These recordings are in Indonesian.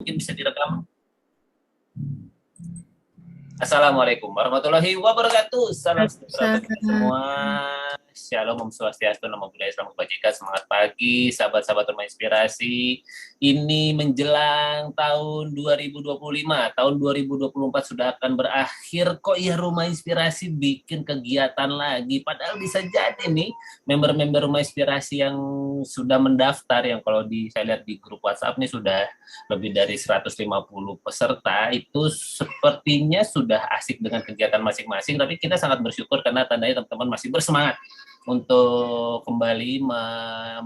mungkin bisa direkam. Assalamualaikum warahmatullahi wabarakatuh. Salam sejahtera bagi kita semua. Shalom, Om Swastiastu, Namo Buddhaya, Salam Kebajikan. Semangat pagi, sahabat-sahabat Rumah Inspirasi. Ini menjelang tahun 2025. Tahun 2024 sudah akan berakhir. Kok ya Rumah Inspirasi bikin kegiatan lagi? Padahal bisa jadi nih, member-member Rumah Inspirasi yang sudah mendaftar, yang kalau saya lihat di grup WhatsApp nih sudah lebih dari 150 peserta, itu sepertinya sudah asik dengan kegiatan masing-masing, tapi kita sangat bersyukur karena tandanya teman-teman masih bersemangat untuk kembali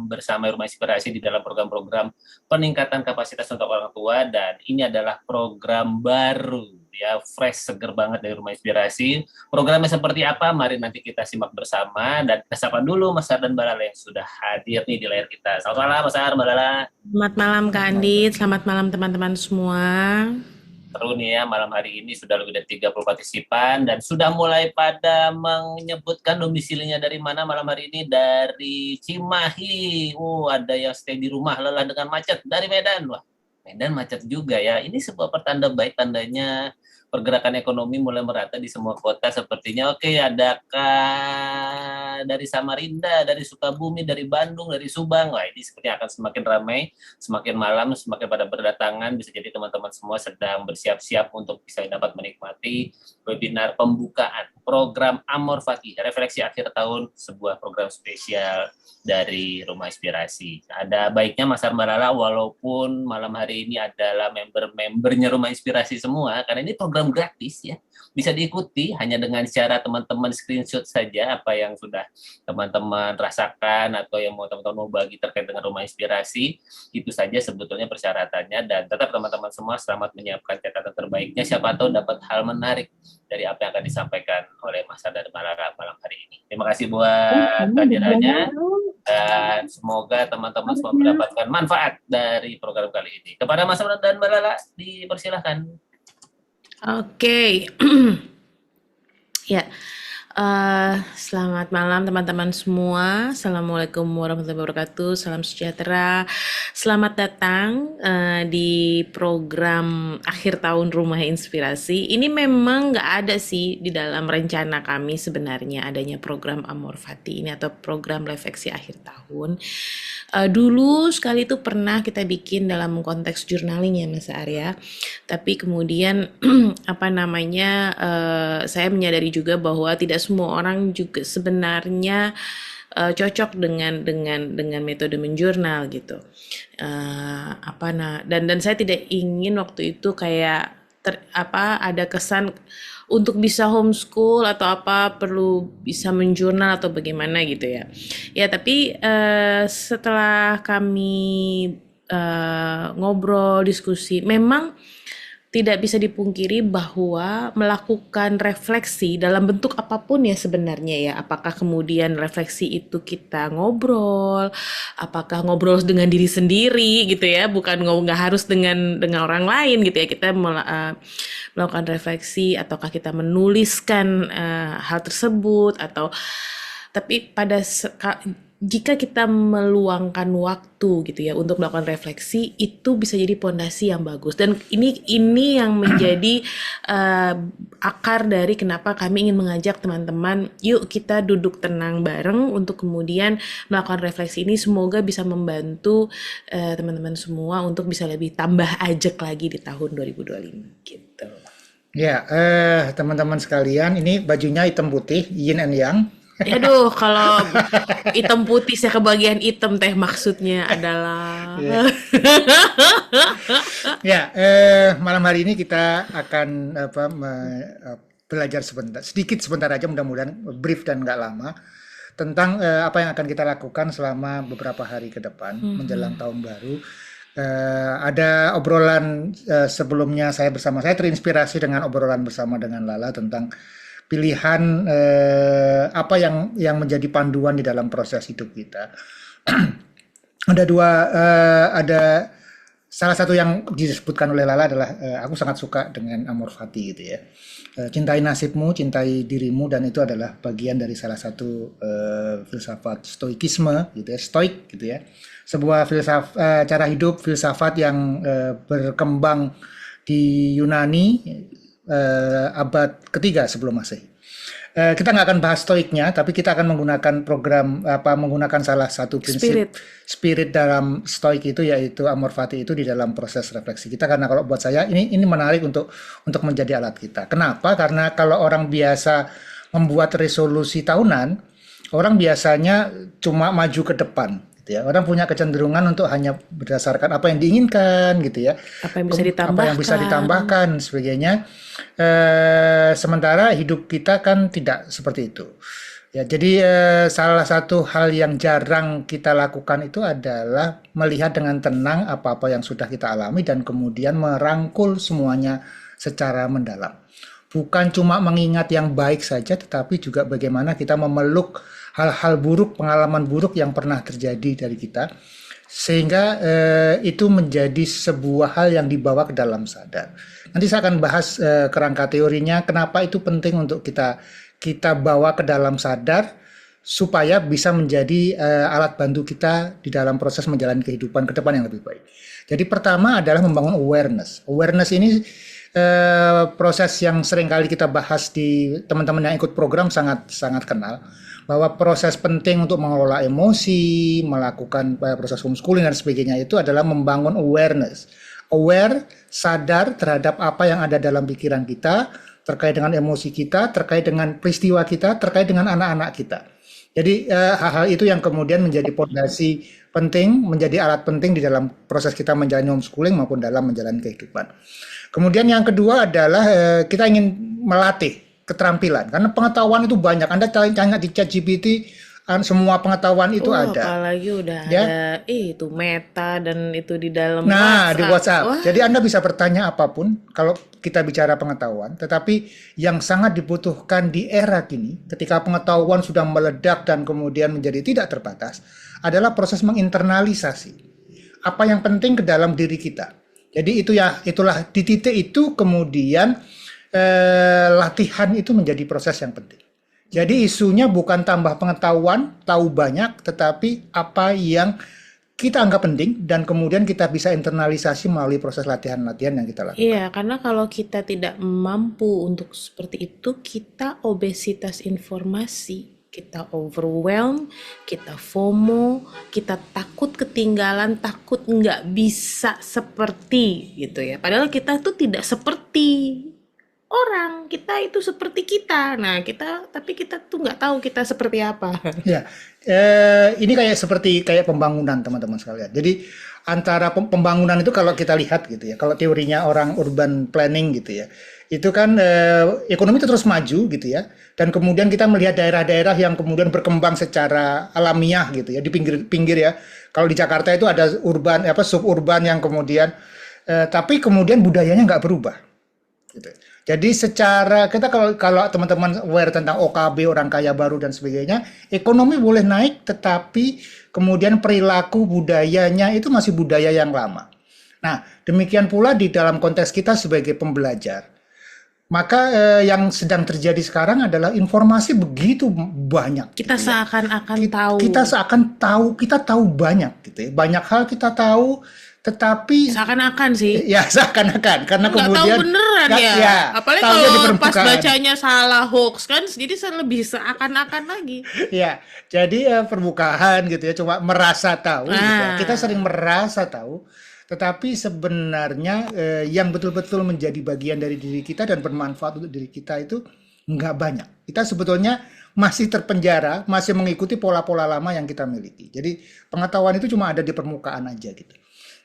bersama Rumah Inspirasi di dalam program-program peningkatan kapasitas untuk orang tua, dan ini adalah program baru ya, fresh, seger banget dari Rumah Inspirasi. Programnya seperti apa? Mari nanti kita simak bersama, dan kita sapa dulu Mas Har dan Mbak Lala yang sudah hadir nih di layar kita. Selamat malam Mas Har, Mbak Lala. Selamat malam Kak Andit, selamat malam teman-teman semua. Seru nih ya, malam hari ini sudah lebih dari 30 partisipan dan sudah mulai pada menyebutkan domisilinya dari mana malam hari ini. Dari Cimahi. Ada yang stay di rumah lelah dengan macet dari Medan. Wah, Medan macet juga ya. Ini sebuah pertanda baik, tandanya pergerakan ekonomi mulai merata di semua kota sepertinya. Oke, adakah dari Samarinda, dari Sukabumi, dari Bandung, dari Subang? Wah, ini sepertinya akan semakin ramai, semakin malam, semakin pada berdatangan. Bisa jadi teman-teman semua sedang bersiap-siap untuk bisa dapat menikmati webinar pembukaan program Amor Fati, refleksi akhir tahun, sebuah program spesial dari Rumah Inspirasi. Ada baiknya Mas Armarala, walaupun malam hari ini adalah member-membernya Rumah Inspirasi semua, karena ini program gratis ya, bisa diikuti hanya dengan cara teman-teman screenshot saja apa yang sudah teman-teman rasakan atau yang teman-teman mau bagi terkait dengan Rumah Inspirasi. Itu saja sebetulnya persyaratannya, dan tetap teman-teman semua selamat menyiapkan catatan terbaiknya, siapa tahu dapat hal menarik dari apa yang akan disampaikan oleh Mas Har dan Mbak Lala malam hari ini. Terima kasih buat kehadirannya, dan semoga teman-teman semua mendapatkan manfaat dari program kali ini. Kepada Mas Har dan Mbak Lala, dipersilahkan. Oke, ya. Selamat malam teman-teman semua. Assalamualaikum warahmatullahi wabarakatuh. Salam sejahtera. Selamat datang di program akhir tahun Rumah Inspirasi. Ini memang nggak ada sih di dalam rencana kami sebenarnya adanya program Amor Fati ini atau program refleksi akhir tahun. Dulu sekali itu pernah kita bikin dalam konteks journaling ya Mas Arya. Tapi kemudian saya menyadari juga bahwa tidak semua orang juga sebenarnya cocok dengan metode menjurnal gitu. Dan saya tidak ingin waktu itu kayak ada kesan untuk bisa homeschool atau apa perlu bisa menjurnal atau bagaimana gitu ya. Ya tapi setelah kami ngobrol diskusi, memang tidak bisa dipungkiri bahwa melakukan refleksi dalam bentuk apapun ya sebenarnya ya, apakah kemudian refleksi itu kita ngobrol, apakah ngobrol dengan diri sendiri gitu ya, bukan nggak harus dengan orang lain gitu ya, kita melakukan refleksi ataukah kita menuliskan hal tersebut atau tapi jika kita meluangkan waktu gitu ya untuk melakukan refleksi, itu bisa jadi pondasi yang bagus, dan ini yang menjadi akar dari kenapa kami ingin mengajak teman-teman, yuk kita duduk tenang bareng untuk kemudian melakukan refleksi ini. Semoga bisa membantu teman-teman semua untuk bisa lebih tambah ajak lagi di tahun 2025 gitu. Ya, teman-teman sekalian, ini bajunya hitam putih, yin and yang. Aduh, kalau hitam putih saya kebagian hitam teh maksudnya adalah. Ya, malam hari ini kita akan belajar sedikit sebentar aja, mudah-mudahan brief dan nggak lama, tentang apa yang akan kita lakukan selama beberapa hari ke depan menjelang tahun baru. Ada obrolan sebelumnya, saya terinspirasi dengan obrolan bersama dengan Lala tentang pilihan apa yang menjadi panduan di dalam proses hidup kita. Ada salah satu yang disebutkan oleh Lala adalah aku sangat suka dengan Amor Fati gitu ya. Cintai nasibmu, cintai dirimu, dan itu adalah bagian dari salah satu filsafat stoikisme gitu ya, stoik gitu ya. sebuah cara hidup filsafat yang berkembang di Yunani abad ketiga sebelum Masehi. Kita nggak akan bahas stoiknya, tapi kita akan menggunakan menggunakan salah satu prinsip spirit dalam stoik itu, yaitu amor fati itu di dalam proses refleksi kita. Karena kalau buat saya ini menarik untuk menjadi alat kita. Kenapa? Karena kalau orang biasa membuat resolusi tahunan, orang biasanya cuma maju ke depan. Gitu ya. Orang punya kecenderungan untuk hanya berdasarkan apa yang diinginkan, gitu ya. Apa yang bisa ditambahkan, sebagainya. Sementara hidup kita kan tidak seperti itu. Ya, jadi salah satu hal yang jarang kita lakukan itu adalah melihat dengan tenang apa-apa yang sudah kita alami dan kemudian merangkul semuanya secara mendalam. Bukan cuma mengingat yang baik saja, tetapi juga bagaimana kita memeluk hal-hal buruk, pengalaman buruk yang pernah terjadi dari kita, sehingga itu menjadi sebuah hal yang dibawa ke dalam sadar. Nanti saya akan bahas kerangka teorinya, kenapa itu penting untuk kita bawa ke dalam sadar, supaya bisa menjadi alat bantu kita di dalam proses menjalani kehidupan ke depan yang lebih baik. Jadi pertama adalah membangun awareness. Awareness ini proses yang sering kali kita bahas di teman-teman yang ikut program sangat kenal, bahwa proses penting untuk mengelola emosi, melakukan proses homeschooling dan sebagainya itu adalah membangun awareness. Aware, sadar terhadap apa yang ada dalam pikiran kita, terkait dengan emosi kita, terkait dengan peristiwa kita, terkait dengan anak-anak kita. Jadi hal-hal itu yang kemudian menjadi fondasi penting, menjadi alat penting di dalam proses kita menjalani homeschooling maupun dalam menjalani kehidupan. Kemudian yang kedua adalah kita ingin melatih keterampilan, karena pengetahuan itu banyak. Anda tanya di ChatGPT, semua pengetahuan itu ada. Apalagi udah ya? Ada itu Meta dan itu di dalam WhatsApp. Di WhatsApp. Wah. Jadi Anda bisa bertanya apapun kalau kita bicara pengetahuan, tetapi yang sangat dibutuhkan di era kini, ketika pengetahuan sudah meledak dan kemudian menjadi tidak terbatas, adalah proses menginternalisasi apa yang penting ke dalam diri kita. Jadi itulah di titik itu kemudian latihan itu menjadi proses yang penting. Jadi isunya bukan tambah pengetahuan, tahu banyak, tetapi apa yang kita anggap penting dan kemudian kita bisa internalisasi melalui proses latihan-latihan yang kita lakukan. Iya, karena kalau kita tidak mampu untuk seperti itu, kita obesitas informasi, kita overwhelm, kita FOMO, kita takut ketinggalan, takut nggak bisa seperti gitu ya. Padahal kita tuh tidak seperti orang, kita itu seperti kita. Nah, tapi kita tuh nggak tahu kita seperti apa. Ya, ini kayak pembangunan teman-teman sekalian. Jadi antara pembangunan itu kalau kita lihat gitu ya, kalau teorinya orang urban planning gitu ya, itu kan ekonomi itu terus maju gitu ya, dan kemudian kita melihat daerah-daerah yang kemudian berkembang secara alamiah gitu ya, di pinggir-pinggir ya. Kalau di Jakarta itu ada urban suburban yang kemudian tapi kemudian budayanya nggak berubah gitu. Jadi secara kita kalau teman-teman aware tentang OKB, orang kaya baru dan sebagainya, ekonomi boleh naik tetapi kemudian perilaku budayanya itu masih budaya yang lama. Nah, demikian pula di dalam konteks kita sebagai pembelajar. Maka yang sedang terjadi sekarang adalah informasi begitu banyak. Kita gitu ya. seakan-akan tahu. Kita tahu banyak gitu ya. Banyak hal kita tahu, tetapi seakan-akan sih. Ya seakan-akan karena nggak kemudian tahu beneran ya. Apalagi kalau pas bacanya salah hoax kan, jadi lebih seakan-akan lagi. Ya, jadi permukaan gitu ya, cuma merasa tahu. Gitu ya. Kita sering merasa tahu, tetapi sebenarnya yang betul-betul menjadi bagian dari diri kita dan bermanfaat untuk diri kita itu nggak banyak. Kita sebetulnya masih terpenjara, masih mengikuti pola-pola lama yang kita miliki. Jadi pengetahuan itu cuma ada di permukaan aja gitu.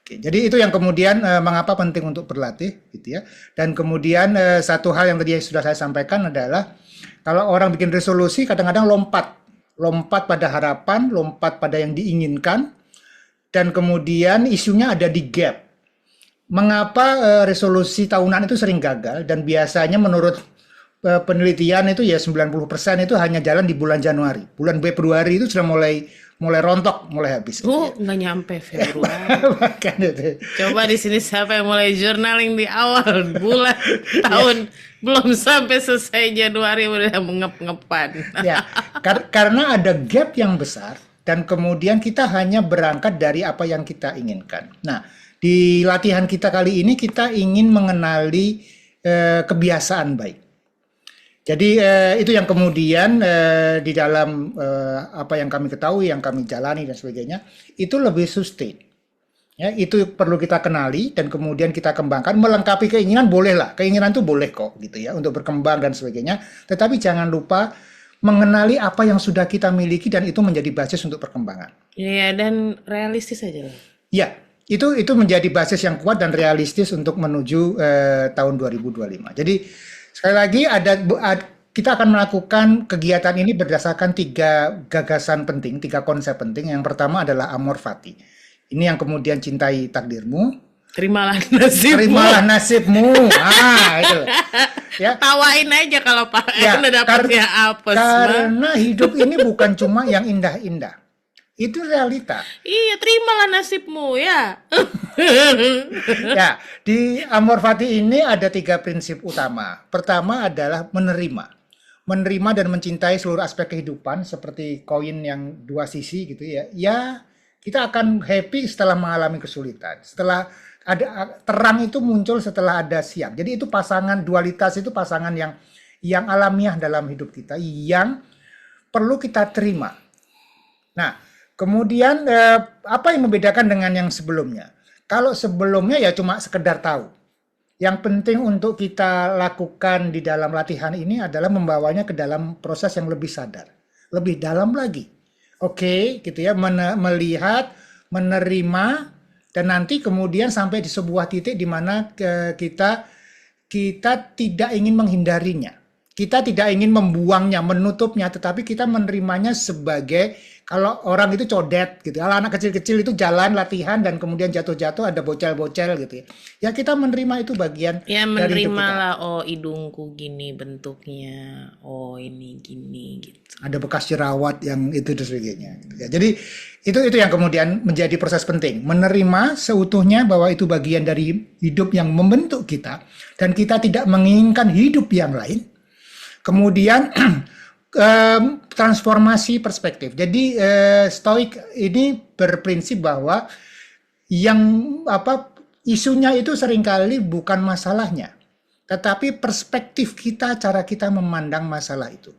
Oke, jadi itu yang kemudian mengapa penting untuk berlatih gitu ya. Dan kemudian satu hal yang tadi sudah saya sampaikan adalah kalau orang bikin resolusi kadang-kadang lompat pada harapan, lompat pada yang diinginkan, dan kemudian isunya ada di gap. Mengapa resolusi tahunan itu sering gagal dan biasanya menurut penelitian itu ya 90% itu hanya jalan di bulan Januari. Bulan Februari itu sudah mulai rontok, mulai habis. Nggak nyampe Februari. Coba di sini siapa yang mulai journaling di awal bulan tahun, belum sampai selesai Januari udah mengep-ngepan. Ya, karena ada gap yang besar dan kemudian kita hanya berangkat dari apa yang kita inginkan. Nah, di latihan kita kali ini kita ingin mengenali kebiasaan baik. Jadi itu yang kemudian di dalam apa yang kami ketahui, yang kami jalani dan sebagainya, itu lebih sustain. Ya, itu perlu kita kenali dan kemudian kita kembangkan. Melengkapi keinginan bolehlah, keinginan itu boleh kok gitu ya untuk berkembang dan sebagainya. Tetapi jangan lupa mengenali apa yang sudah kita miliki dan itu menjadi basis untuk perkembangan. Iya, dan realistis aja lah. Ya, itu menjadi basis yang kuat dan realistis untuk menuju tahun 2025. Jadi sekali lagi kita akan melakukan kegiatan ini berdasarkan 3 gagasan penting, 3 konsep penting. Yang pertama adalah amor fati. Ini yang kemudian cintai takdirmu. Terimalah nasibmu. Terimalah nasibmu. Itu. Ya. Tawain aja kalau Pak Ya, dapatnya apes. karena hidup ini bukan cuma yang indah-indah. Itu realita. Iya, terimalah nasibmu ya. Ya, di Amor Fati ini ada 3 prinsip utama. Pertama adalah menerima. Menerima dan mencintai seluruh aspek kehidupan seperti koin yang 2 sisi gitu ya. Ya, kita akan happy setelah mengalami kesulitan. Setelah ada terang itu muncul setelah ada siang. Jadi itu pasangan dualitas, itu pasangan yang alamiah dalam hidup kita yang perlu kita terima. Nah, kemudian apa yang membedakan dengan yang sebelumnya? Kalau sebelumnya ya cuma sekedar tahu. Yang penting untuk kita lakukan di dalam latihan ini adalah membawanya ke dalam proses yang lebih sadar, lebih dalam lagi. Oke, gitu ya, melihat, menerima, dan nanti kemudian sampai di sebuah titik di mana kita tidak ingin menghindarinya. Kita tidak ingin membuangnya, menutupnya, tetapi kita menerimanya sebagai, kalau orang itu codet gitu. Kalau anak kecil-kecil itu jalan latihan dan kemudian jatuh-jatuh ada bocel-bocel gitu ya. Ya kita menerima itu bagian Ya dari hidup kita. menerima lah, oh hidungku gini bentuknya, oh ini gini gitu. Ada bekas jerawat yang itu dan sebagainya. Ya, jadi itu yang kemudian menjadi proses penting. Menerima seutuhnya bahwa itu bagian dari hidup yang membentuk kita dan kita tidak menginginkan hidup yang lain. Kemudian transformasi perspektif. Jadi Stoik ini berprinsip bahwa yang isunya itu seringkali bukan masalahnya, tetapi perspektif kita, cara kita memandang masalah itu.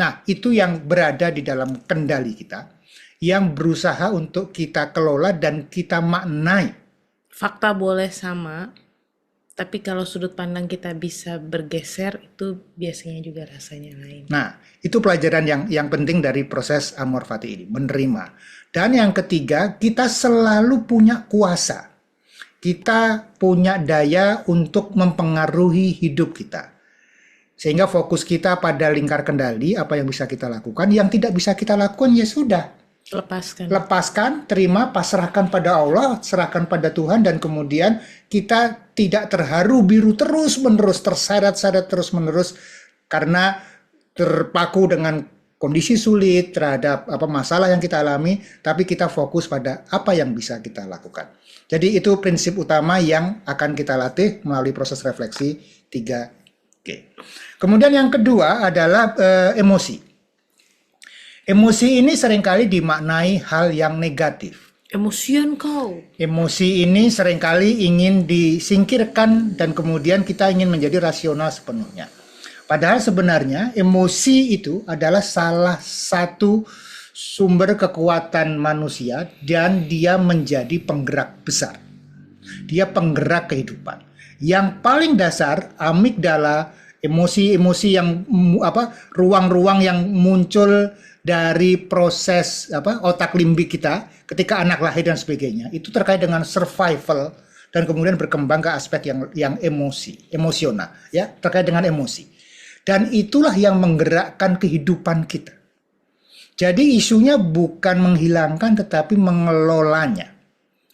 Nah, itu yang berada di dalam kendali kita, yang berusaha untuk kita kelola dan kita maknai. Fakta boleh sama, tapi kalau sudut pandang kita bisa bergeser, itu biasanya juga rasanya lain. Nah, itu pelajaran yang penting dari proses Amor Fati ini, menerima. Dan yang ketiga, kita selalu punya kuasa. Kita punya daya untuk mempengaruhi hidup kita. Sehingga fokus kita pada lingkar kendali, apa yang bisa kita lakukan, yang tidak bisa kita lakukan ya sudah. Lepaskan, terima, pasrahkan pada Allah, serahkan pada Tuhan, dan kemudian kita tidak terharu biru terus-menerus, terseret-seret terus-menerus karena terpaku dengan kondisi sulit terhadap masalah yang kita alami, tapi kita fokus pada apa yang bisa kita lakukan. Jadi itu prinsip utama yang akan kita latih melalui proses refleksi 3G. Kemudian yang kedua adalah emosi. Emosi ini seringkali dimaknai hal yang negatif. Emosian kau. Emosi ini seringkali ingin disingkirkan dan kemudian kita ingin menjadi rasional sepenuhnya. Padahal sebenarnya emosi itu adalah salah satu sumber kekuatan manusia dan dia menjadi penggerak besar. Dia penggerak kehidupan. Yang paling dasar, amigdala, emosi-emosi yang ruang-ruang yang muncul dari proses otak limbik kita ketika anak lahir dan sebagainya, itu terkait dengan survival dan kemudian berkembang ke aspek yang emosional, ya, terkait dengan emosi. Dan itulah yang menggerakkan kehidupan kita. Jadi isunya bukan menghilangkan tetapi mengelolanya.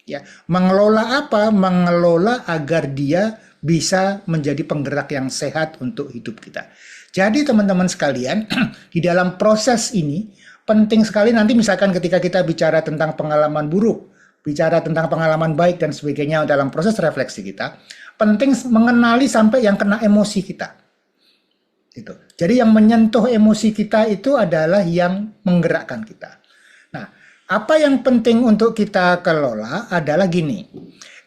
Ya, mengelola apa? Mengelola agar dia bisa menjadi penggerak yang sehat untuk hidup kita. Jadi teman-teman sekalian, di dalam proses ini penting sekali nanti misalkan ketika kita bicara tentang pengalaman buruk, bicara tentang pengalaman baik dan sebagainya dalam proses refleksi kita, penting mengenali sampai yang kena emosi kita. Gitu. Jadi yang menyentuh emosi kita itu adalah yang menggerakkan kita. Nah, Apa yang penting untuk kita kelola adalah gini.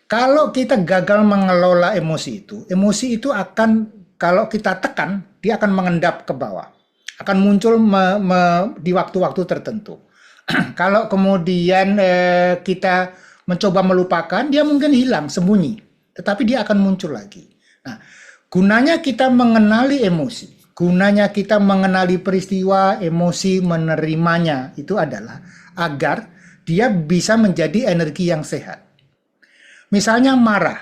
Kalau kita gagal mengelola emosi itu akan, kalau kita tekan, dia akan mengendap ke bawah. Akan muncul di waktu-waktu tertentu. Kalau kemudian kita mencoba melupakan, dia mungkin hilang, sembunyi. Tetapi dia akan muncul lagi. Nah, gunanya kita mengenali emosi. Gunanya kita mengenali peristiwa, emosi, menerimanya. Itu adalah agar dia bisa menjadi energi yang sehat. Misalnya marah.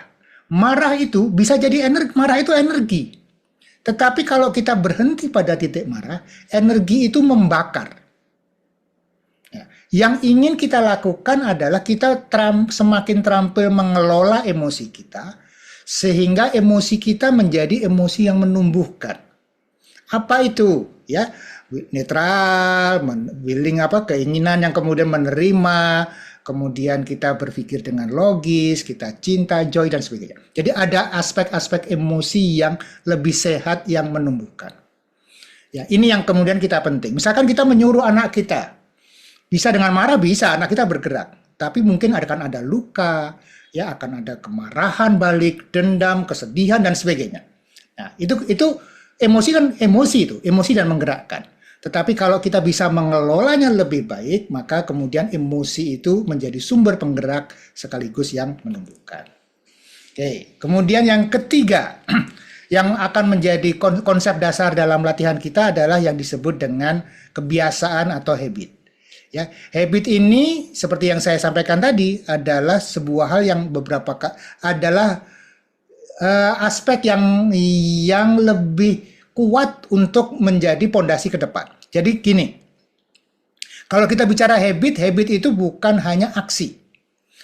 Marah itu bisa jadi energi, marah itu energi. Tetapi kalau kita berhenti pada titik marah, energi itu membakar. Ya. Yang ingin kita lakukan adalah kita semakin terampil mengelola emosi kita, sehingga emosi kita menjadi emosi yang menumbuhkan. Apa itu? Ya, netral, willing keinginan yang kemudian menerima, kemudian kita berpikir dengan logis, kita cinta, joy dan sebagainya. Jadi ada aspek-aspek emosi yang lebih sehat yang menumbuhkan. Ya, ini yang kemudian kita penting. Misalkan kita menyuruh anak kita, bisa dengan marah, bisa anak kita bergerak, tapi mungkin akan ada luka, ya akan ada kemarahan balik, dendam, kesedihan dan sebagainya. Nah, itu emosi kan emosi dan menggerakkan. Tetapi kalau kita bisa mengelolanya lebih baik, maka kemudian emosi itu menjadi sumber penggerak sekaligus yang menumbuhkan. Oke, kemudian yang ketiga, yang akan menjadi konsep dasar dalam latihan kita adalah yang disebut dengan kebiasaan atau habit. Ya, habit ini seperti yang saya sampaikan tadi adalah sebuah hal yang adalah aspek yang lebih kuat untuk menjadi pondasi ke depan. Jadi gini, kalau kita bicara habit itu bukan hanya aksi.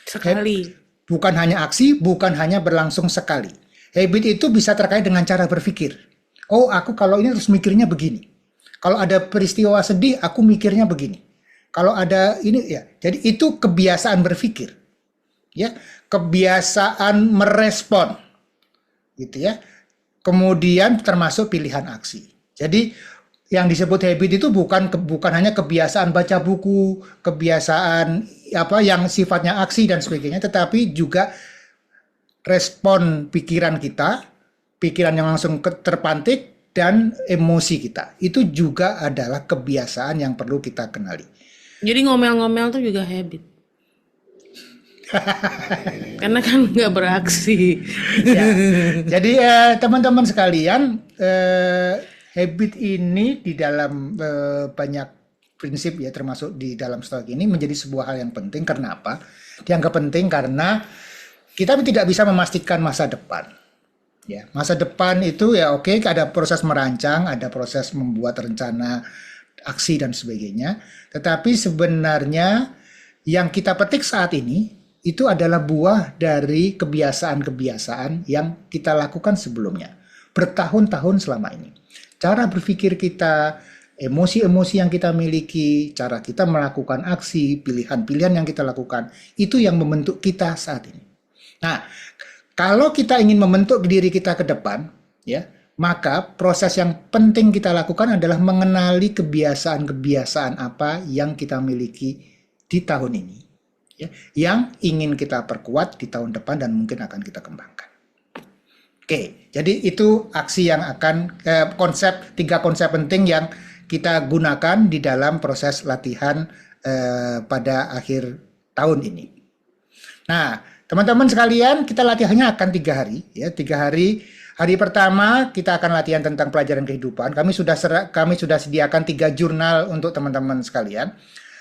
Sekali. Bukan hanya aksi, bukan hanya berlangsung sekali. Habit itu bisa terkait dengan cara berpikir. Oh, aku kalau ini terus mikirnya begini. Kalau ada peristiwa sedih, aku mikirnya begini. Kalau ada ini, ya. Jadi itu kebiasaan berpikir. Ya, kebiasaan merespon. Gitu ya. Kemudian termasuk pilihan aksi. Jadi yang disebut habit itu bukan hanya kebiasaan baca buku, kebiasaan yang sifatnya aksi dan sebagainya, tetapi juga respon pikiran kita, pikiran yang langsung terpantik dan emosi kita. Itu juga adalah kebiasaan yang perlu kita kenali. Jadi ngomel-ngomel tuh juga habit. Karena kan nggak beraksi. Ya. Jadi teman-teman sekalian, habit ini di dalam banyak prinsip ya, termasuk di dalam stoik ini menjadi sebuah hal yang penting. Karena apa? Dianggap penting karena kita tidak bisa memastikan masa depan. Ya, masa depan itu ya oke, ada proses merancang, ada proses membuat rencana aksi dan sebagainya. Tetapi sebenarnya yang kita petik saat ini itu adalah buah dari kebiasaan-kebiasaan yang kita lakukan sebelumnya, bertahun-tahun selama ini. Cara berpikir kita, emosi-emosi yang kita miliki, cara kita melakukan aksi, pilihan-pilihan yang kita lakukan, itu yang membentuk kita saat ini. Nah, kalau kita ingin membentuk diri kita ke depan, ya, maka proses yang penting kita lakukan adalah mengenali kebiasaan-kebiasaan apa yang kita miliki di tahun ini, ya, yang ingin kita perkuat di tahun depan dan mungkin akan kita kembangkan. Oke, jadi itu aksi yang akan tiga konsep penting yang kita gunakan di dalam proses latihan pada akhir tahun ini. Nah, teman-teman sekalian, kita latihannya akan 3 hari, ya, 3 hari. Hari pertama kita akan latihan tentang pelajaran kehidupan. Kami sudah sediakan 3 jurnal untuk teman-teman sekalian.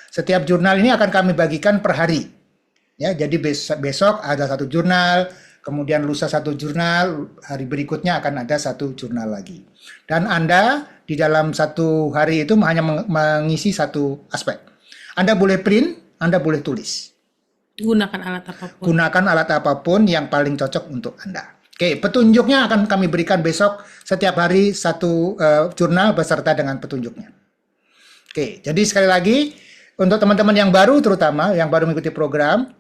Setiap jurnal ini akan kami bagikan per hari. Ya, jadi besok ada 1 jurnal, kemudian lusa 1 jurnal, hari berikutnya akan ada 1 jurnal lagi. Dan Anda di dalam 1 hari itu hanya mengisi 1 aspek. Anda boleh print, Anda boleh tulis. Gunakan alat apapun. Gunakan alat apapun yang paling cocok untuk Anda. Oke, petunjuknya akan kami berikan besok, setiap hari 1 jurnal beserta dengan petunjuknya. Oke, jadi sekali lagi, untuk teman-teman yang baru, terutama yang baru mengikuti program,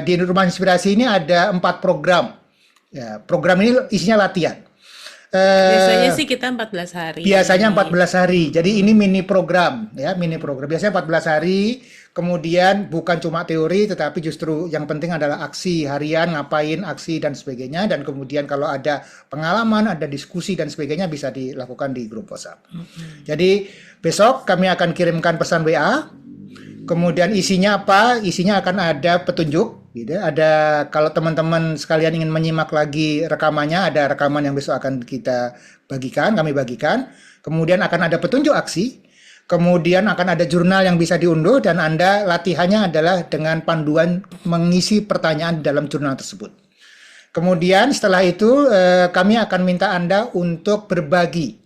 di Rumah Inspirasi ini ada 4 program. Ya, program ini isinya latihan. Biasanya sih kita 14 hari. Biasanya 14 hari. Jadi ini mini program, ya, mini program. Biasanya 14 hari. Kemudian bukan cuma teori, tetapi justru yang penting adalah aksi harian, ngapain, aksi dan sebagainya. Dan kemudian kalau ada pengalaman, ada diskusi dan sebagainya bisa dilakukan di grup WhatsApp. Jadi besok kami akan kirimkan pesan WA. Kemudian isinya apa? Isinya akan ada petunjuk, gitu. Ada kalau teman-teman sekalian ingin menyimak lagi rekamannya, ada rekaman yang besok akan kita bagikan, kami bagikan. Kemudian akan ada petunjuk aksi. Kemudian akan ada jurnal yang bisa diunduh dan Anda latihannya adalah dengan panduan mengisi pertanyaan di dalam jurnal tersebut. Kemudian setelah itu kami akan minta Anda untuk berbagi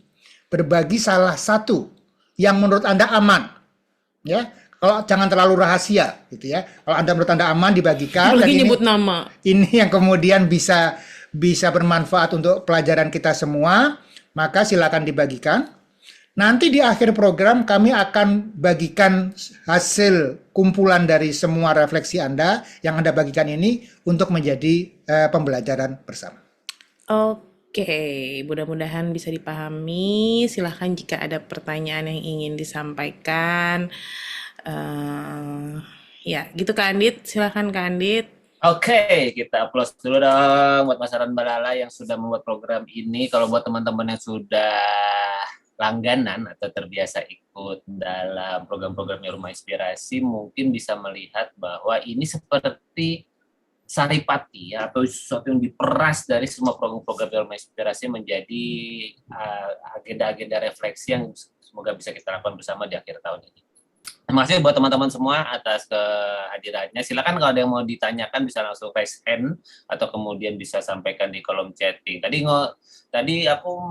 salah satu yang menurut Anda aman, ya. Kalau jangan terlalu rahasia, gitu ya. Kalau Anda menurut Anda aman dibagikan. Lagi nyebut nama. Ini yang kemudian bisa bermanfaat untuk pelajaran kita semua, maka silakan dibagikan. Nanti di akhir program kami akan bagikan hasil kumpulan dari semua refleksi Anda yang Anda bagikan ini untuk menjadi pembelajaran bersama. Oke, mudah-mudahan bisa dipahami. Silahkan jika ada pertanyaan yang ingin disampaikan. Ya, gitu Kak Andit. Silahkan Kak Andit. Oke, kita applause dulu dong buat Mas Aran Balala yang sudah membuat program ini. Kalau buat teman-teman yang sudah langganan atau terbiasa ikut dalam program-programnya Rumah Inspirasi, mungkin bisa melihat bahwa ini seperti saripati ya, atau sesuatu yang diperas dari semua program-program Rumah Inspirasi menjadi agenda-agenda refleksi yang semoga bisa kita lakukan bersama di akhir tahun ini. Terima kasih buat teman-teman semua atas kehadirannya. Silakan kalau ada yang mau ditanyakan bisa langsung raise hand atau kemudian bisa sampaikan di kolom chatting. Tadi aku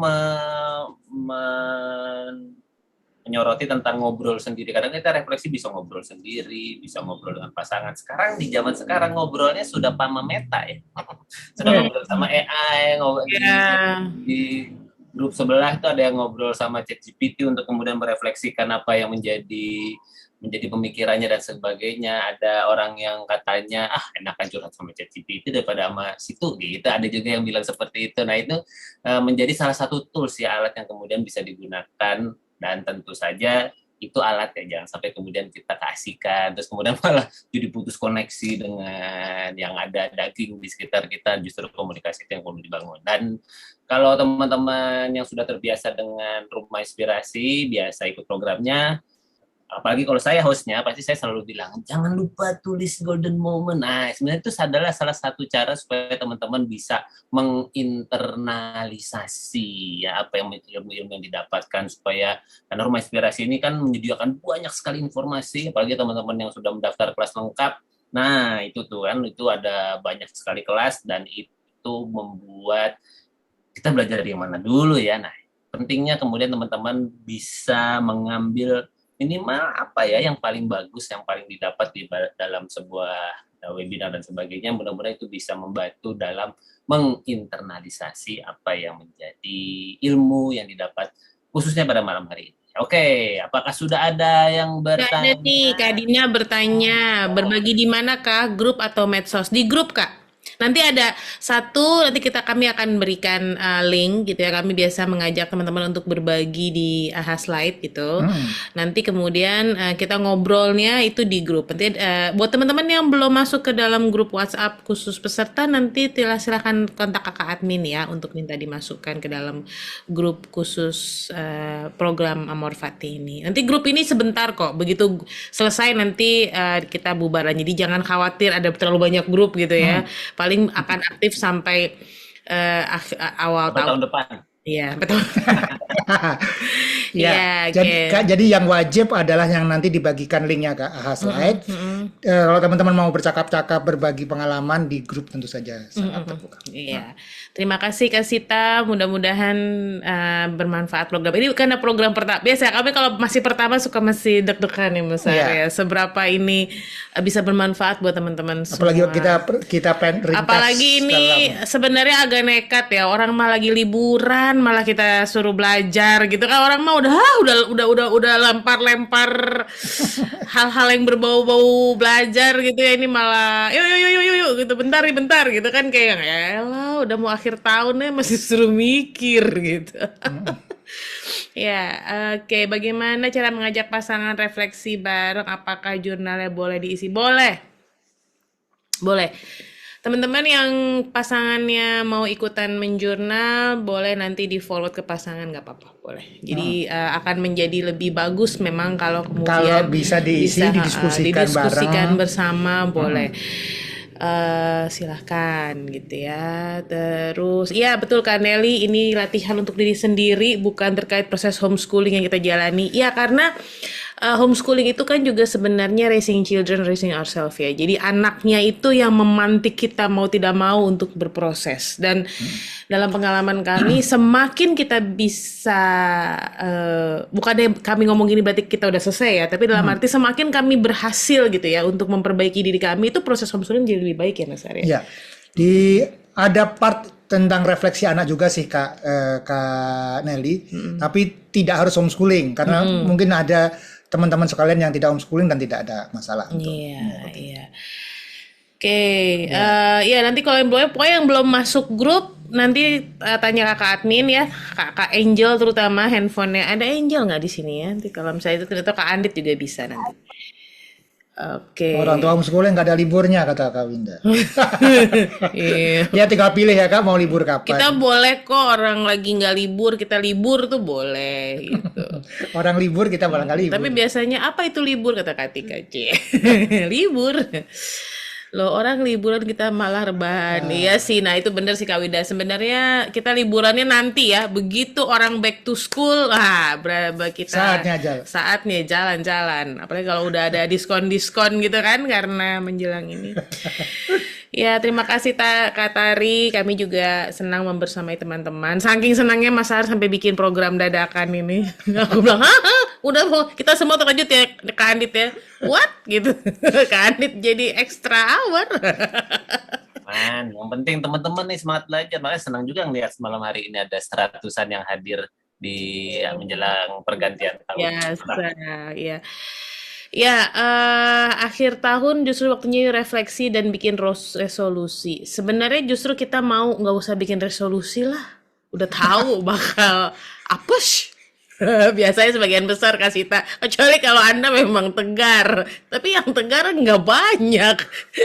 menyoroti tentang ngobrol sendiri. Kadang kita refleksi bisa ngobrol sendiri, bisa ngobrol dengan pasangan. Sekarang di zaman sekarang ngobrolnya sudah pama meta ya. Sudah ngobrol sama AI, di grup sebelah itu ada yang ngobrol sama ChatGPT untuk kemudian merefleksikan apa yang menjadi pemikirannya dan sebagainya. Ada orang yang katanya enakan curhat sama ChatGPT daripada sama situ gitu. Ada juga yang bilang seperti itu. Nah itu menjadi salah satu tools ya, alat yang kemudian bisa digunakan, dan tentu saja itu alat ya, jangan sampai kemudian kita keasikan terus kemudian malah jadi putus koneksi dengan yang ada daging di sekitar kita. Justru komunikasi itu yang perlu dibangun. Dan kalau teman-teman yang sudah terbiasa dengan Rumah Inspirasi, biasa ikut programnya, apalagi kalau saya hostnya, pasti saya selalu bilang jangan lupa tulis golden moment. Nah, sebenarnya itu adalah salah satu cara supaya teman-teman bisa menginternalisasi ya apa yang ilmu-ilmu yang didapatkan, supaya karena Rumah Inspirasi ini kan menyediakan banyak sekali informasi, apalagi teman-teman yang sudah mendaftar kelas lengkap. Nah, itu tuh kan, itu ada banyak sekali kelas dan itu membuat kita belajar dari mana dulu ya. Nah, pentingnya kemudian teman-teman bisa mengambil minimal apa ya yang paling bagus, yang paling didapat di dalam sebuah webinar dan sebagainya. Mudah-mudahan itu bisa membantu dalam menginternalisasi apa yang menjadi ilmu yang didapat khususnya pada malam hari ini. Oke, apakah sudah ada yang bertanya? Ada nih, Kak Dina bertanya, berbagi di mana Kak? Grup atau medsos? Di grup Kak. Nanti ada nanti kami akan berikan link gitu ya. Kami biasa mengajak teman-teman untuk berbagi di AHA Slide gitu. Nanti kemudian kita ngobrolnya itu di grup. Nanti buat teman-teman yang belum masuk ke dalam grup WhatsApp khusus peserta, nanti silahkan kontak kakak admin ya untuk minta dimasukkan ke dalam grup khusus program Amorfati ini. Nanti grup ini sebentar kok. Begitu selesai nanti kita bubaran. Jadi jangan khawatir ada terlalu banyak grup gitu ya. Paling akan aktif sampai awal tahun depan. Iya, betul. Ya, jadi yang wajib adalah yang nanti dibagikan linknya ke AHA Slide. Kalau teman-teman mau bercakap-cakap, berbagi pengalaman di grup tentu saja sangat terbuka. Iya, terima kasih Kak Sita. Mudah-mudahan bermanfaat program ini, karena program pertama. Biasa kami kalau masih pertama suka masih deg-degan ya Mas ya. Seberapa ini bisa bermanfaat buat teman-teman semua. Apalagi kita pengen ringkas. Apalagi ini sebenarnya agak nekat ya. Orang mah lagi liburan, malah kita suruh belajar gitu kan. Orang mah udah lempar hal-hal yang berbau-bau belajar gitu ya. Ini malah yuk gitu bentar gitu kan, kayak ya elah udah mau akhir tahun ya masih suruh mikir gitu. Ya, oke. Bagaimana cara mengajak pasangan refleksi bareng? Apakah jurnalnya boleh diisi? Boleh, boleh. Teman-teman yang pasangannya mau ikutan menjurnal, boleh nanti di forward ke pasangan, nggak apa-apa, boleh. Jadi akan menjadi lebih bagus memang kalau Kalau kemudian bisa diisi, bisa didiskusikan didiskusikan bareng. bersama, boleh. Silahkan gitu ya. Terus, iya betul Kak Nelly, ini latihan untuk diri sendiri, bukan terkait proses homeschooling yang kita jalani. Iya karena homeschooling itu kan juga sebenarnya raising children, raising ourselves ya. Jadi anaknya itu yang memantik kita mau tidak mau untuk berproses. Dan dalam pengalaman kami, semakin kita bisa, bukannya kami ngomong gini berarti kita udah selesai ya, tapi dalam arti semakin kami berhasil gitu ya untuk memperbaiki diri kami, itu proses homeschooling jadi lebih baik ya Mas Arya. Ya, ada part tentang refleksi anak juga sih Kak Nelly, tapi tidak harus homeschooling karena mungkin ada teman-teman sekalian yang tidak homeschooling dan tidak ada masalah untuk. Iya, iya. Oke, ya nanti kalau yang belum, pokoknya yang belum masuk grup nanti tanya kakak admin ya, kakak Angel terutama handphonenya ada Angel nggak di sini ya? Nanti kalau misalnya itu ternyata Kak Andit juga bisa nanti. Oke. Orang tua homeschooling nggak ada liburnya kata Kak Winda. Iya. Ya tinggal pilih ya Kak mau libur kapan. Kita boleh kok orang lagi nggak libur, kita libur tuh boleh gitu. Orang libur kita malah nggak libur. Tapi biasanya apa itu libur kata Katika C. Libur. Loh orang liburan kita malah rebahan. Iya sih, nah itu bener sih Kak Wida. Sebenarnya kita liburannya nanti ya. Begitu orang back to school, kita saatnya jalan-jalan. Apalagi kalau udah ada diskon-diskon gitu kan karena menjelang ini. Ya, terima kasih Kak Tari. Kami juga senang membersamai teman-teman. Saking senangnya Mas Har sampai bikin program dadakan ini. Aku bilang, udah mau kita semua terkejut ya Kak Andit ya. What? Gitu. Kak Andit jadi extra hour. Yang penting teman-teman nih semangat belajar. Makanya senang juga ngelihat malam hari ini ada 100-an yang hadir di menjelang pergantian tahun. Ya. Ya, akhir tahun justru waktunya refleksi dan bikin resolusi. Sebenarnya justru kita mau nggak usah bikin resolusi lah. Udah tahu bakal apes. Biasanya sebagian besar kasih kecuali kalau Anda memang tegar. Tapi yang tegar nggak banyak.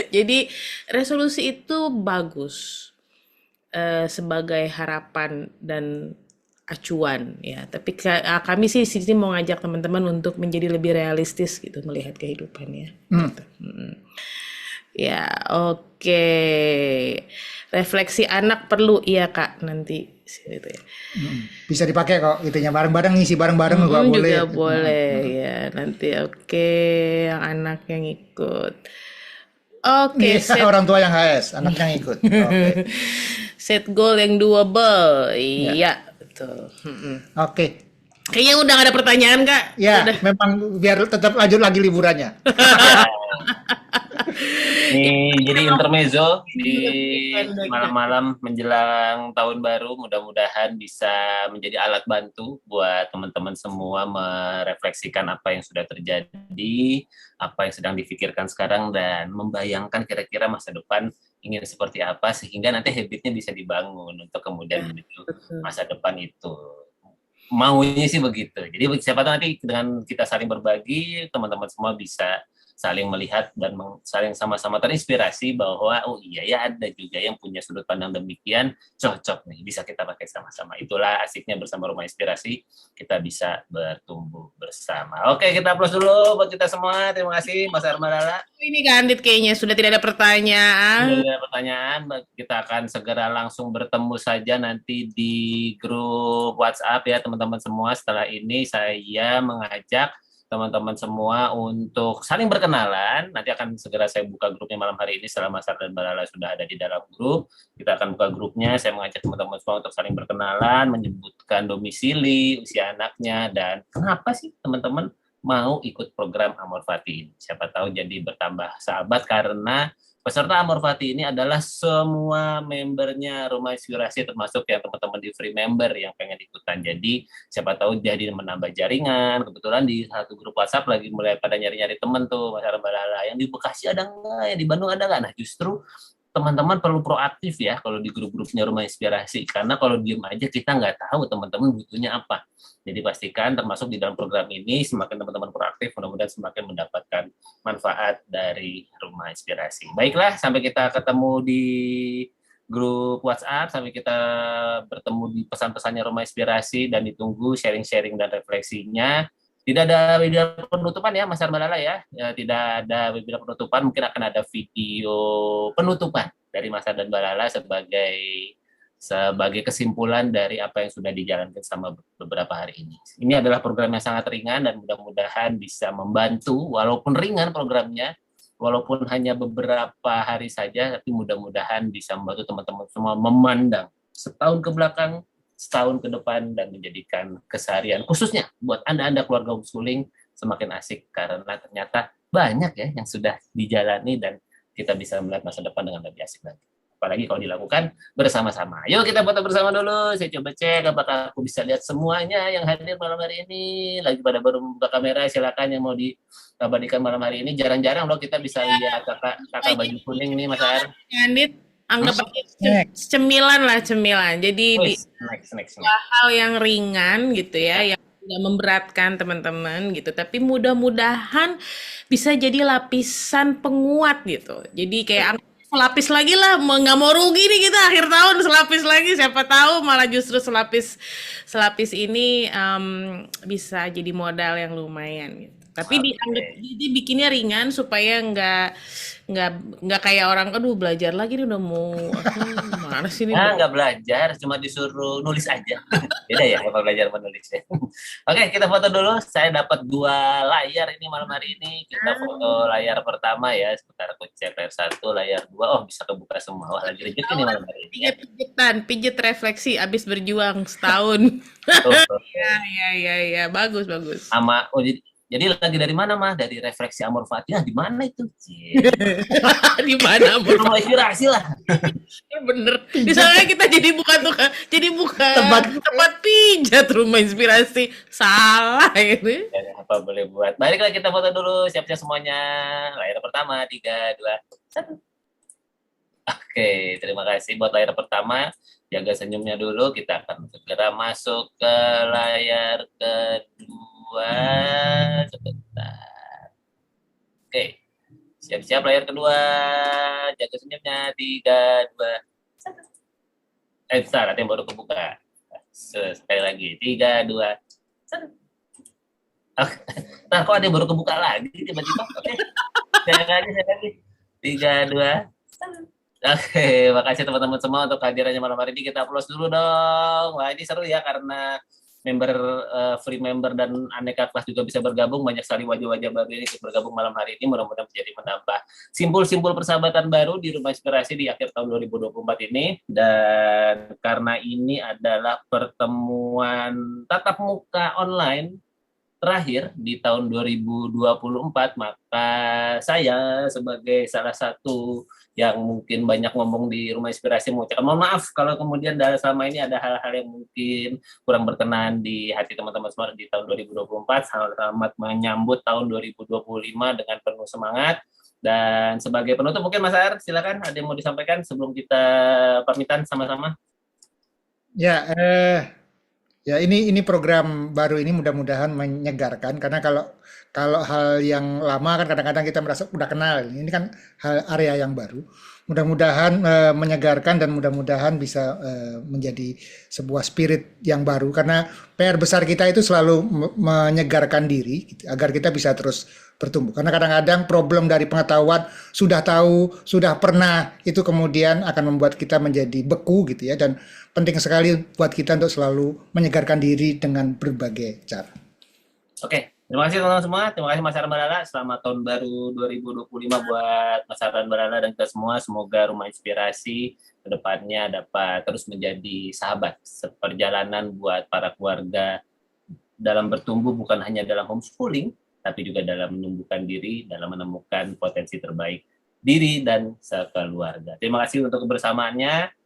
Jadi resolusi itu bagus sebagai harapan dan acuan ya, tapi kami sih sini mau ngajak teman-teman untuk menjadi lebih realistis gitu melihat kehidupan ya. Gitu. Ya, oke. Refleksi anak perlu iya Kak nanti gitu ya. Bisa dipakai kok itunya bareng-bareng ngisi bareng-bareng juga boleh. Juga boleh ya nanti oke yang anak yang ikut. Oke, orang tua yang HS, anak yang ikut. Oke. Set goal yang doable. Iya. Oke. Kayaknya udah gak ada pertanyaan Kak. Ya, udah. memang biar tetap lanjut lagi liburannya. Nih, jadi intermezzo di malam-malam menjelang tahun baru, mudah-mudahan bisa menjadi alat bantu buat teman-teman semua merefleksikan apa yang sudah terjadi, apa yang sedang difikirkan sekarang, dan membayangkan kira-kira masa depan ingin seperti apa, sehingga nanti habitnya bisa dibangun untuk kemudian menuju masa depan itu. Maunya sih begitu. Jadi siapa tahu nanti dengan kita saling berbagi, teman-teman semua bisa saling melihat dan saling sama-sama terinspirasi bahwa oh iya ya ada juga yang punya sudut pandang demikian, cocok nih bisa kita pakai sama-sama. Itulah asiknya bersama Rumah Inspirasi, kita bisa bertumbuh bersama. Oke, kita aplaus dulu buat kita semua. Terima kasih Mas Armalala. Ini Kak Andit kayaknya sudah tidak ada pertanyaan. Sudah tidak ada pertanyaan, kita akan segera langsung bertemu saja nanti di grup WhatsApp ya teman-teman semua. Setelah ini saya mengajak teman-teman semua untuk saling berkenalan. Nanti akan segera saya buka grupnya malam hari ini setelah Mas Ar dan Mbak Lala sudah ada di dalam grup. Kita akan buka grupnya. Saya mengajak teman-teman semua untuk saling berkenalan, menyebutkan domisili, usia anaknya, dan kenapa sih teman-teman mau ikut program Amor Fati ini. Siapa tahu jadi bertambah sahabat karena peserta Amor Fati ini adalah semua membernya Rumah Inspirasi, termasuk yang teman-teman di free member yang pengen ikutan. Jadi siapa tahu jadi menambah jaringan. Kebetulan di satu grup WhatsApp lagi mulai pada nyari-nyari teman tuh, Mas Arbalala. Yang di Bekasi ada nggak? Yang di Bandung ada nggak? Nah justru teman-teman perlu proaktif ya kalau di grup-grupnya Rumah Inspirasi, karena kalau diem aja kita nggak tahu teman-teman butuhnya apa. Jadi pastikan termasuk di dalam program ini, semakin teman-teman proaktif, mudah-mudahan semakin mendapatkan manfaat dari Rumah Inspirasi. Baiklah, sampai kita ketemu di grup WhatsApp, sampai kita bertemu di pesan-pesannya Rumah Inspirasi, dan ditunggu sharing-sharing dan refleksinya. Tidak ada webinar penutupan ya Mas Armalala ya. Tidak ada webinar penutupan, mungkin akan ada video penutupan dari Mas dan Mbak Lala sebagai kesimpulan dari apa yang sudah dijalankan selama beberapa hari ini. Ini adalah program yang sangat ringan dan mudah-mudahan bisa membantu, walaupun ringan programnya, walaupun hanya beberapa hari saja, tapi mudah-mudahan bisa membantu teman-teman semua memandang setahun ke belakang, setahun ke depan, dan menjadikan keseharian khususnya buat Anda keluarga homeschooling semakin asik, karena ternyata banyak ya yang sudah dijalani dan kita bisa melihat masa depan dengan lebih asik lagi. Apalagi kalau dilakukan bersama-sama. Yuk kita foto bersama dulu. Saya coba cek apakah aku bisa lihat semuanya yang hadir malam hari ini. Lagi pada baru buka kamera, silakan yang mau diabadikan malam hari ini. Jarang-jarang loh kita bisa lihat kakak baju kuning nih Mas Ar. Anggap aja cemilan lah, cemilan. Jadi next. hal yang ringan gitu ya, yang tidak memberatkan teman-teman gitu. Tapi mudah-mudahan bisa jadi lapisan penguat gitu. Jadi kayak selapis lagi lah, nggak mau rugi nih kita akhir tahun selapis lagi. Siapa tahu malah justru selapis ini bisa jadi modal yang lumayan gitu. Tapi dibikinnya ringan supaya nggak kayak orang, aduh belajar lagi nih udah mau mana sih ini. Nggak belajar, cuma disuruh nulis aja. Beda ya apa belajar menulis ya. Oke, kita foto dulu. Saya dapat 2 layar ini malam hari ini. Kita foto layar pertama ya. Sebentar aku cek layar 1, layar 2. Oh, bisa kebuka semua. Wah, lagi rezeki nih malam hari ini. Pijet refleksi abis berjuang setahun. Ya, bagus. Sama, jadi lagi dari mana mah? Dari refleksi Amor Fatihah, di mana itu? Di mana Amor Fatihah? Inspirasi lah. Bener. Di sana kita jadi bukan tempat pijat Rumah Inspirasi. Salah ini. Ya, apa boleh buat. Baiklah kita foto dulu, siap-siap semuanya. Layar pertama, 3, 2, 1. Oke, terima kasih buat layar pertama. Jaga senyumnya dulu, kita akan segera masuk ke layar kedua. Sebentar. Oke, siap-siap layar kedua. Jaga senyumnya, 3, 2, 1. Bentar, ada yang baru kebuka. Sekali lagi, 3, 2, 1. Oke. Nah, kok ada yang baru kebuka lagi tiba-tiba? Oke, saya lagi. 3, 2, 1. Oke, makasih teman-teman semua untuk kehadirannya malam hari ini. Kita applause dulu dong. Wah, ini seru ya karena free member dan aneka kelas juga bisa bergabung. Banyak sekali wajah-wajah baru ini ikut bergabung malam hari ini. Mudah-mudahan menambah simpul-simpul persahabatan baru di Rumah Inspirasi di akhir tahun 2024 ini. Dan karena ini adalah pertemuan tatap muka online terakhir di tahun 2024, maka saya sebagai salah satu yang mungkin banyak ngomong di Rumah Inspirasi mengucapkan mohon maaf kalau kemudian selama ini ada hal-hal yang mungkin kurang berkenan di hati teman-teman semua di tahun 2024. Selamat menyambut tahun 2025 dengan penuh semangat. Dan sebagai penutup mungkin Mas Ar, silakan ada yang mau disampaikan sebelum kita pamitan sama-sama. Ya, ini program baru ini mudah-mudahan menyegarkan, karena kalau hal yang lama kan kadang-kadang kita merasa udah kenal. Ini kan hal area yang baru. Mudah-mudahan menyegarkan dan mudah-mudahan bisa menjadi sebuah spirit yang baru, karena PR besar kita itu selalu menyegarkan diri gitu, agar kita bisa terus bertumbuh. Karena kadang-kadang problem dari pengetahuan sudah tahu, sudah pernah, itu kemudian akan membuat kita menjadi beku gitu ya, dan penting sekali buat kita untuk selalu menyegarkan diri dengan berbagai cara. Oke, terima kasih teman-teman semua. Terima kasih Mas Arman Lala. Selamat tahun baru 2025 buat Mas Arman Lala dan kita semua. Semoga Rumah Inspirasi kedepannya dapat terus menjadi sahabat seperjalanan buat para keluarga dalam bertumbuh, bukan hanya dalam homeschooling, tapi juga dalam menumbuhkan diri, dalam menemukan potensi terbaik diri dan sekeluarga. Terima kasih untuk kebersamaannya.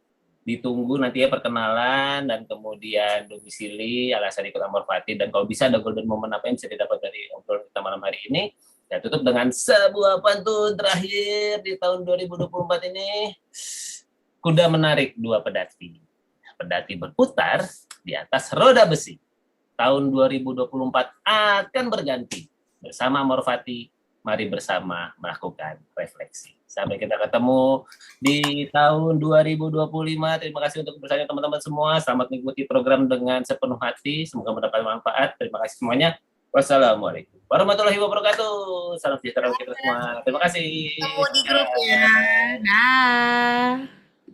Ditunggu nanti ya perkenalan dan kemudian domisili, alasan ikut Amor Fatih, dan kalau bisa ada golden moment apa yang bisa didapat dari obrolan kita malam hari ini. Saya tutup dengan sebuah pantun terakhir di tahun 2024 ini. Kuda menarik dua pedati. Pedati berputar di atas roda besi. Tahun 2024 akan berganti. Bersama Morfati, mari bersama melakukan refleksi. Sampai kita ketemu di tahun 2025. Terima kasih untuk kebersamaannya teman-teman semua. Selamat mengikuti program dengan sepenuh hati. Semoga mendapat manfaat. Terima kasih semuanya. Wassalamualaikum warahmatullahi wabarakatuh. Salam sejahtera untuk kita semua. Terima kasih. Ketemu di grup ya. Dah.